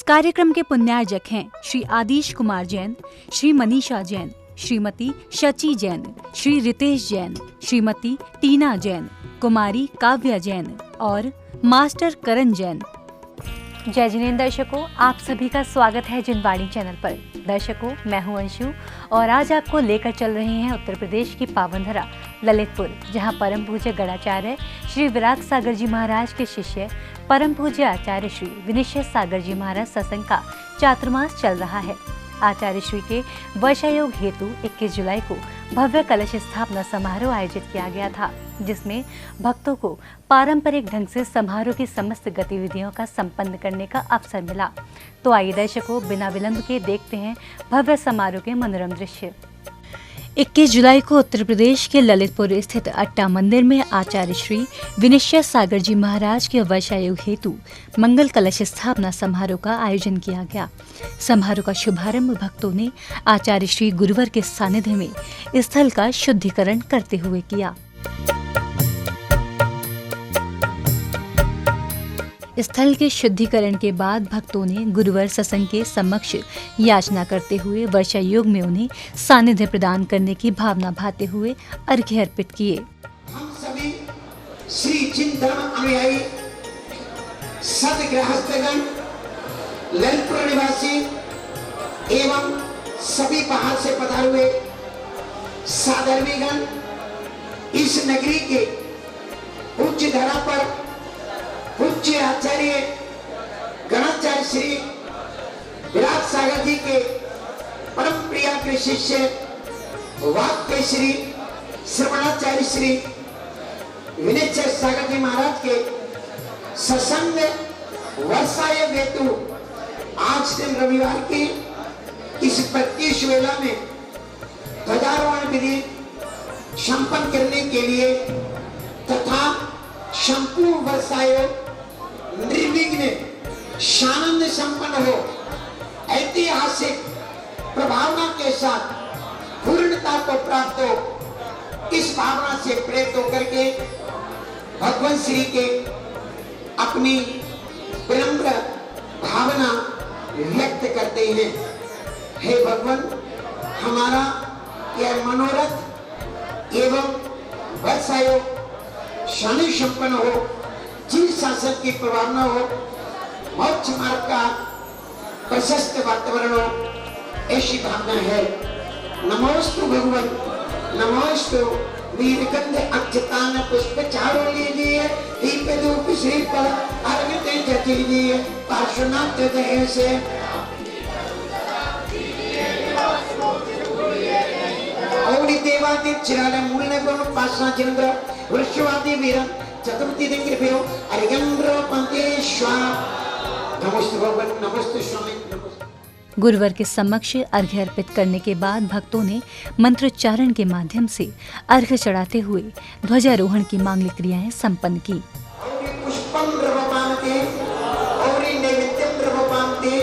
कार्यक्रम के पुण्यार्जक हैं श्री आदिश कुमार जैन, श्री मनीषा जैन, श्रीमती शची जैन, श्री रितेश जैन, श्रीमती टीना जैन, कुमारी काव्या जैन और मास्टर करण जैन। जय जिनेंद्र दर्शकों, आप सभी का स्वागत है जिनवाणी चैनल पर। दर्शकों, मैं हूं अंशु और आज आपको लेकर चल रहे हैं उत्तर प्रदेश की पावनधरा ललितपुर, जहां परम पूज्य गणाचार्य श्री विराग सागर जी महाराज के शिष्य परम पूज्य आचार्य श्री विनिश्चय सागर जी महाराज सत्संग का चातुर्मास चल रहा है। आचार्य श्री के वर्षायोग हेतु 21 जुलाई को भव्य कलश स्थापना समारोह आयोजित किया गया था, जिसमें भक्तों को पारंपरिक ढंग से समारोह की समस्त गतिविधियों का संपन्न करने का अवसर मिला। तो आइए दर्शकों, बिना विलंब के देखते हैं भव्य समारोह के मनोरम दृश्य। 21 जुलाई को उत्तर प्रदेश के ललितपुर स्थित अट्टा मंदिर में आचार्य श्री विनिश्चय सागर जी महाराज के वर्षायोग हेतु मंगल कलश स्थापना समारोह का आयोजन किया गया। समारोह का शुभारंभ भक्तों ने आचार्य श्री गुरुवर के सानिध्य में स्थल का शुद्धिकरण करते हुए किया। स्थल के शुद्धिकरण के बाद भक्तों ने गुरुवर सत्संग के समक्ष याचना करते हुए वर्षा योग में उन्हें सानिध्य प्रदान करने की भावना भाते हुए अर्घ्य अर्पित किए। हम सभी श्री जिन धर्म अनुयायी सदगृहस्थगण, ललितपुर निवासी एवं सभी बाहर से पधारे हुए साधर्मीगण इस नगरी के उच्च धरा पर पूज्य आचार्य गणाचार्य श्री विराग सागर जी के परम प्रिय के शिष्य वाक्य श्री श्रवणाचार्य श्री विनिश्चय सागर जी महाराज के सत्संग वर्षायोग हेतु आज दिन रविवार की इस 25 वेला में ध्वजारोहण विधि संपन्न करने के लिए तथा संपूर्ण वर्षायोग निर्विघ्न शानंद संपन्न हो, ऐतिहासिक प्रभावना के साथ पूर्णता को प्राप्त हो, इस भावना से प्रेरित होकर के भगवान श्री के अपनी विनम्र भावना व्यक्त करते हैं। हे भगवान, हमारा यह मनोरथ एवं वर्षायोग शानी संपन्न हो, जिन शासन की प्रभावना हो, मोक्ष मार्ग का प्रशस्त वातावरण हो, ऐसी भावना है। नमोस्तु भगवान, नमोस्तु वीरगंध अक्षतान पुष्प चारों लीजिए, दीप धूप श्री पर अर्घ्य दे दीजिए, पार्श्वनाथ हृदय से औरी देवादित्य चिराल मूल गुण पासना चंद्र वृक्षवादी वीरन चतुर्थी दिन कृपयो अरिगंद्र पंतेश्वा नमस्ते भगवान, नमस्ते स्वामी, नमस्ते। गुरुवर के समक्ष अर्घ्य अर्पित करने के बाद भक्तों ने मंत्रोच्चारण के माध्यम से अर्घ्य चढ़ाते हुए ध्वजारोहण की मांगलिक क्रियाएं संपन्न की। पुष्पम द्रवपानते, औरी नैवेद्यम द्रवपानते,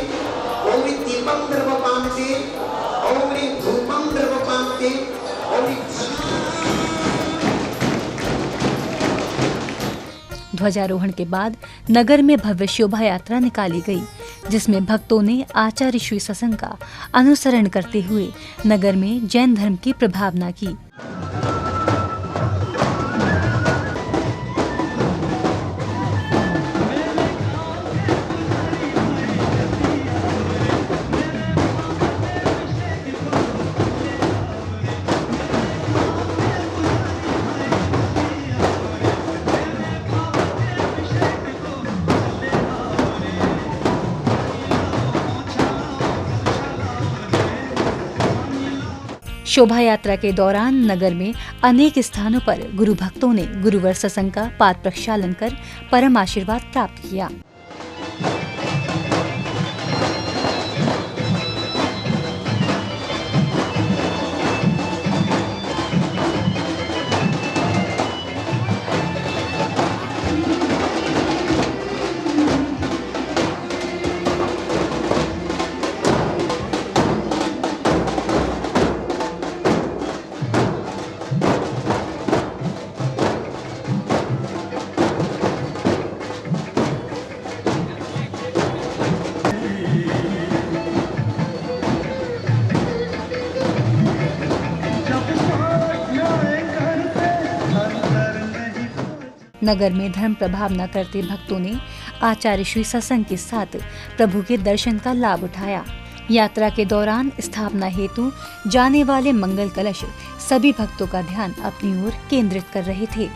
औरी दीपम द्रवपानते, औरी धूपम द्रवपानते, औरी ध्वजारोहण के बाद नगर में भव्य शोभा यात्रा निकाली गई, जिसमें भक्तों ने आचार्य श्री सत्संग का अनुसरण करते हुए नगर में जैन धर्म की प्रभावना की। शोभा यात्रा के दौरान नगर में अनेक स्थानों पर गुरु भक्तों ने गुरुवर सत्संग का पाद प्रक्षालन कर परम आशीर्वाद प्राप्त किया। नगर में धर्म प्रभाव न करते भक्तों ने आचार्य श्री सत्संग के साथ प्रभु के दर्शन का लाभ उठाया। यात्रा के दौरान स्थापना हेतु जाने वाले मंगल कलश सभी भक्तों का ध्यान अपनी ओर केंद्रित कर रहे थे।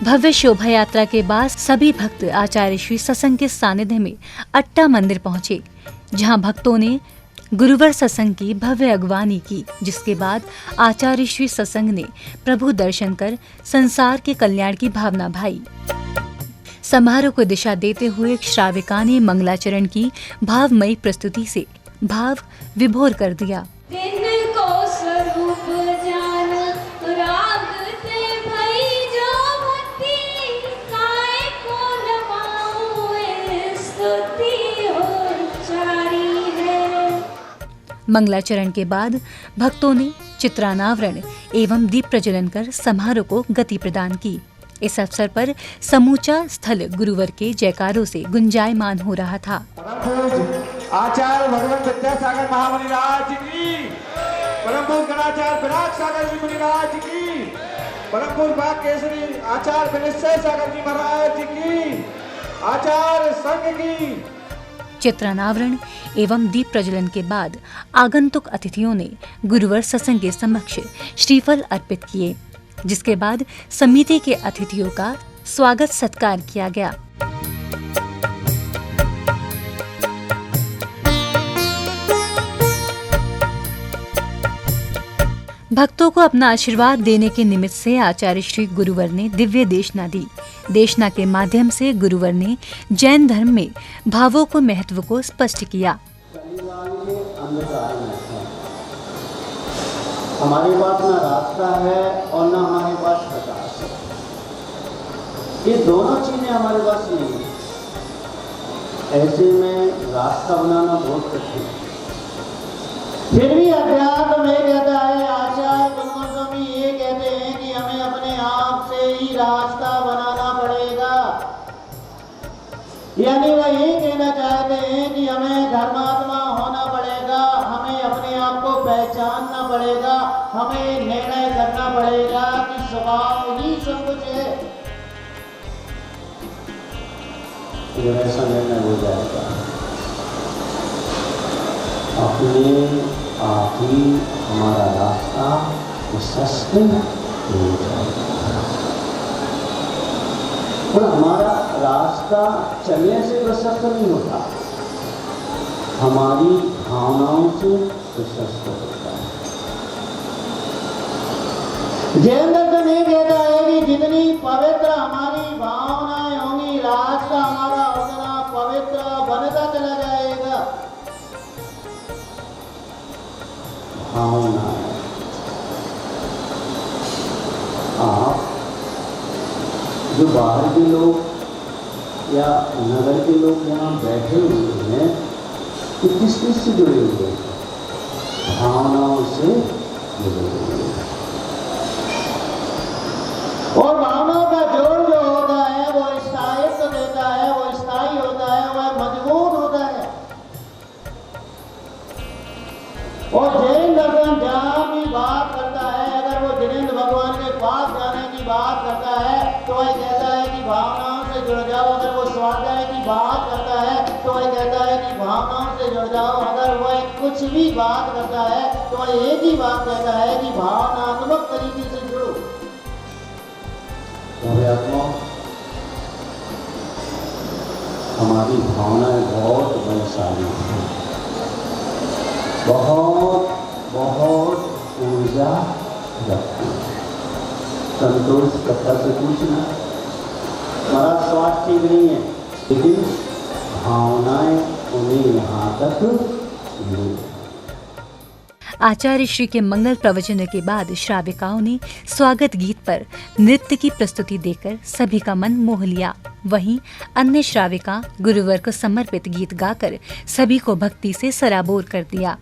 भव्य शोभा यात्रा के बाद सभी भक्त आचार्य श्री सत्संग के सानिध्य में अट्टा मंदिर पहुंचे, जहां भक्तों ने गुरुवर सत्संग की भव्य अगवानी की, जिसके बाद आचार्य श्री सत्संग ने प्रभु दर्शन कर संसार के कल्याण की भावना भाई। समारोह को दिशा देते हुए श्राविका ने मंगलाचरण की भावमयी प्रस्तुति से भाव विभोर कर दिया। मंगलाचरण के बाद भक्तों ने चित्रानावरण एवं दीप प्रज्वलन कर समारोह को गति प्रदान की। इस अवसर पर समूचा स्थल गुरुवर के जयकारों से गुंजायमान हो रहा था। आचार्य भगवान विद्यासागर महामुनि राज की, परम पूज्य गणाचार्य विराट सागर जी मुनि राज की, परम पूज्य भाग केसरी आचार्य विनिश्चय सागर जी महाराज की, आचार्य संघ की। चित्रानावरण एवं दीप प्रज्वलन के बाद आगंतुक अतिथियों ने गुरुवर सत्संग के समक्ष श्रीफल अर्पित किए, जिसके बाद समिति के अतिथियों का स्वागत सत्कार किया गया। भक्तों को अपना आशीर्वाद देने के निमित्त से आचार्य श्री गुरुवर ने दिव्य देशना दी। देशना के माध्यम से गुरुवर ने जैन धर्म में भावों को महत्व को स्पष्ट किया। हमारे पास ना रास्ता है और ना हमारे पास प्रकाश है, ये दोनों चीजें हमारे पास नहीं है। ऐसे में रास्ता बनाना बहुत कठिन है। फिर भी अध्यात्म में कहता है, आचार्य कुमार स्वामी ये कहते हैं कि हमें अपने आप से ही रास्ता बनाना पड़ेगा। यानी वह ये कहना चाहते हैं कि हमें धर्मात्मा होना पड़ेगा, हमें अपने आप को पहचानना पड़ेगा, हमें निर्णय करना पड़ेगा कि स्वभाव ही सब कुछ है। अगर ऐसा निर्णय हो जाएगा, अपने आप ही हमारा रास्ता प्रशस्त हो जाएगा। और हमारा रास्ता चलने से प्रशस्त नहीं होता, हमारी भावनाओं से प्रशस्त होता है। जैन दर्शन ये कहता है कि जितनी पवित्र हमारी भावनाएं होंगी, रास्ता हमारा उतना पवित्र बनता चला जाएगा। भावना आप जो बाहर के लोग या नगर के लोग यहाँ बैठे हुए हैं, कि किस से जुड़े हुए हैं? भावनाओं से जुड़े हुए हैं। और भावनाओं का जोड़ जो होता है वो स्थायित्व देता है, वो स्थायी होता है, वह मजबूत होता है। और जैन दर्शन जहाँ भी बात करता है, अगर वो जिनेंद्र भगवान के पास जाने की बात करता है तो वह कहता है कि भावनाओं से जुड़ जाओ। अगर वो स्वाध्याय की बात करता है तो वह कहता है कि भावनाओं से जुड़ जाओ। अगर वह कुछ भी बात करता है तो वह एक ही बात कहता है कि भावनात्मक तरीके से जुड़ो। हमारी भावनाएं बहुत बलशाली हैं, बहुत बहुत ऊर्जा रखती है। संतोष कथा से पूछना, हमारा स्वास्थ्य ठीक नहीं है, लेकिन भावनाएं उन्हें यहाँ तक नहीं। आचार्य श्री के मंगल प्रवचन के बाद श्राविकाओं ने स्वागत गीत पर नृत्य की प्रस्तुति देकर सभी का मन मोह लिया। वहीं अन्य श्राविका गुरुवर को समर्पित गीत गाकर सभी को भक्ति से सराबोर कर दिया।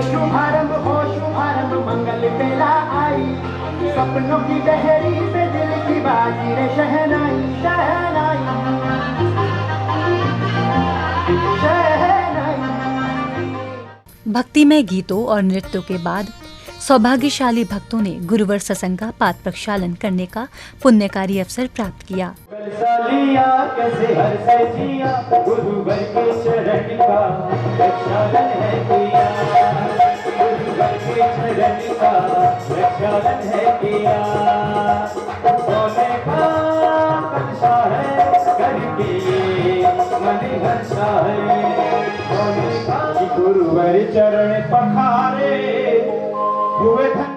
शुभारंभ हो शुभारंभ मंगल बेला आई, सपनों की लहरी पे दिल की बाजी रे शहनाई शहनाई शहनाई। भक्तिमय गीतों और नृत्यों के बाद सौभाग्यशाली भक्तों ने गुरुवर सत्संग का पाद प्रक्षालन करने का पुण्यकारी अवसर प्राप्त किया। कैसे हर सजिया गुरुवर के चरण का प्रक्षालन है किया, गुरुवर के चरण का प्रक्षालन है किया। सोने का कलशा है करके ये मन हर्षा है, सोने का गुरुवर चरण पखारे हुए धन।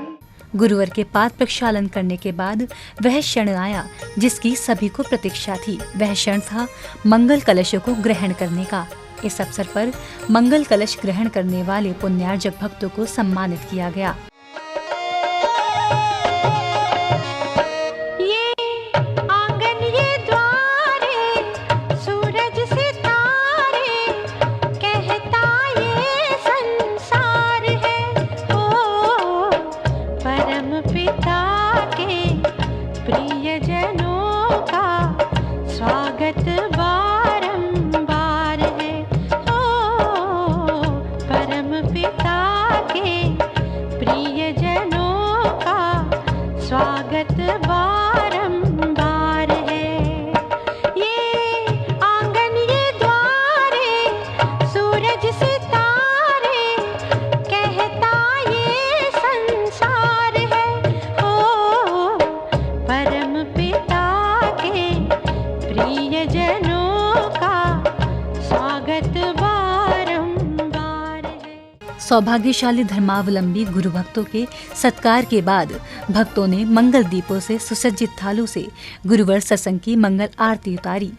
गुरुवर के पाद प्रक्षालन करने के बाद वह क्षण आया जिसकी सभी को प्रतीक्षा थी। वह क्षण था मंगल कलशों को ग्रहण करने का। इस अवसर पर मंगल कलश ग्रहण करने वाले पुण्यार्जक भक्तों को सम्मानित किया गया। सौभाग्यशाली धर्मावलंबी गुरु भक्तों के सत्कार के बाद भक्तों ने मंगल दीपों से सुसज्जित थालों से गुरुवर सत्संग की मंगल आरती उतारी।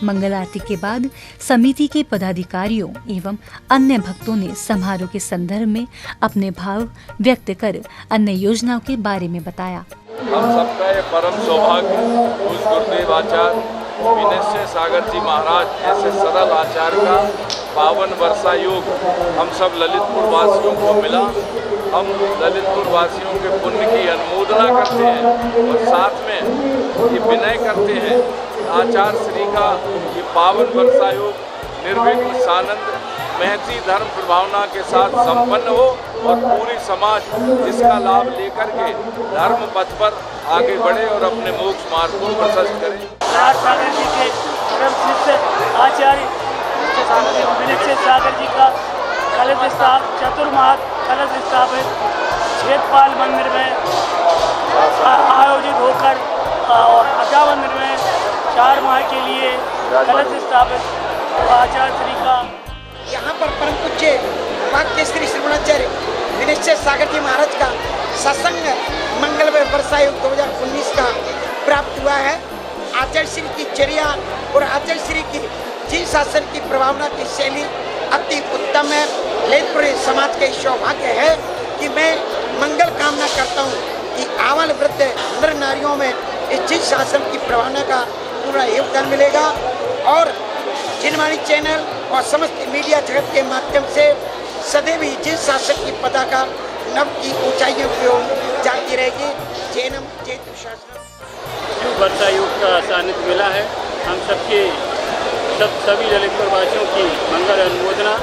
मंगल आरती के बाद समिति के पदाधिकारियों एवं अन्य भक्तों ने समारोह के संदर्भ में अपने भाव व्यक्त कर अन्य योजनाओं के बारे में बताया। हम सबका ये परम सौभाग्य पूज्य गुरुदेव आचार्य विनय सागर जी महाराज ऐसे सरल आचार्य का पावन वर्षा योग हम सब ललितपुर वासियों को मिला। हम ललितपुर वासियों के पुण्य की अनुमोदना करते हैं और साथ में ये विनय करते हैं आचार्य श्री का ये पावन वर्षा योग निर्विघ्न सानंद महती धर्म प्रभावना के साथ संपन्न हो और पूरी समाज इसका लाभ लेकर के धर्म पथ पर आगे बढ़े और अपने मोक्ष मार्ग को प्रशस्त करे। सागर जी के परम शिष्य आचार्य विनय सागर जी का कलश चतुर्मास कलश स्थापित क्षेत्रपाल मंदिर में आयोजित होकर और अड्डा मंदिर में 4 माह के लिए कलश स्थापित आचार्य श्री का। यहाँ पर परम पूज्य वाक्य श्री श्रीमणाचार्य विनय सागर जी महाराज का सत्संग मंगलमय वर्षा योग 2019 का प्राप्त हुआ है। आचार्य श्री की चर्या और आचार्य श्री की जी शासन की प्रभावना की शैली अति उत्तम है। ललितपुर समाज का सौभाग्य है कि मैं मंगल कामना करता हूँ कि आवाल वृद्ध नर नारियों में इस जी शासन की प्रभावना का पूरा योगदान मिलेगा और जिनवाणी चैनल और समस्त मीडिया जगत के माध्यम से सदैव ही जिस शासक की पताका नव की ऊंचाइयों की ओर जाती रहेगी। जैनम जय शासन वर्षा योग का सानिध्य मिला है। हम सभी ललितपुर वासियों की मंगल अनुमोदना।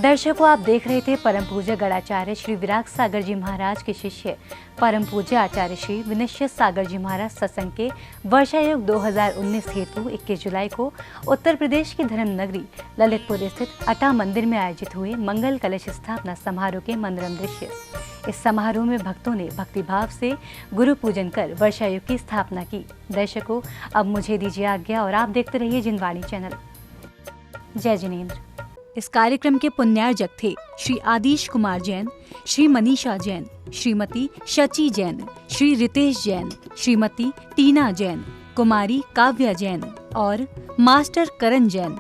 दर्शकों, आप देख रहे थे परम पूज्य गणाचार्य श्री विराग सागर जी महाराज के शिष्य परम पूज्य आचार्य श्री विनय सागर जी महाराज सत्संग के वर्षा योग 2019 हेतु 21 जुलाई को उत्तर प्रदेश की धर्म नगरी ललितपुर स्थित अटा मंदिर में आयोजित हुए मंगल कलश स्थापना समारोह के मनोरम दृश्य। इस समारोह में भक्तों ने भक्तिभाव से गुरु पूजन कर वर्षा योग की स्थापना की। दर्शकों, अब मुझे दीजिए आज्ञा और आप देखते रहिए जिनवाणी चैनल। जय जिनेंद्र। इस कार्यक्रम के पुण्यार्जक थे श्री आदिश कुमार जैन, श्री मनीषा जैन, श्रीमती शची जैन, श्री रितेश जैन, श्रीमती टीना जैन, कुमारी काव्या जैन और मास्टर करण जैन।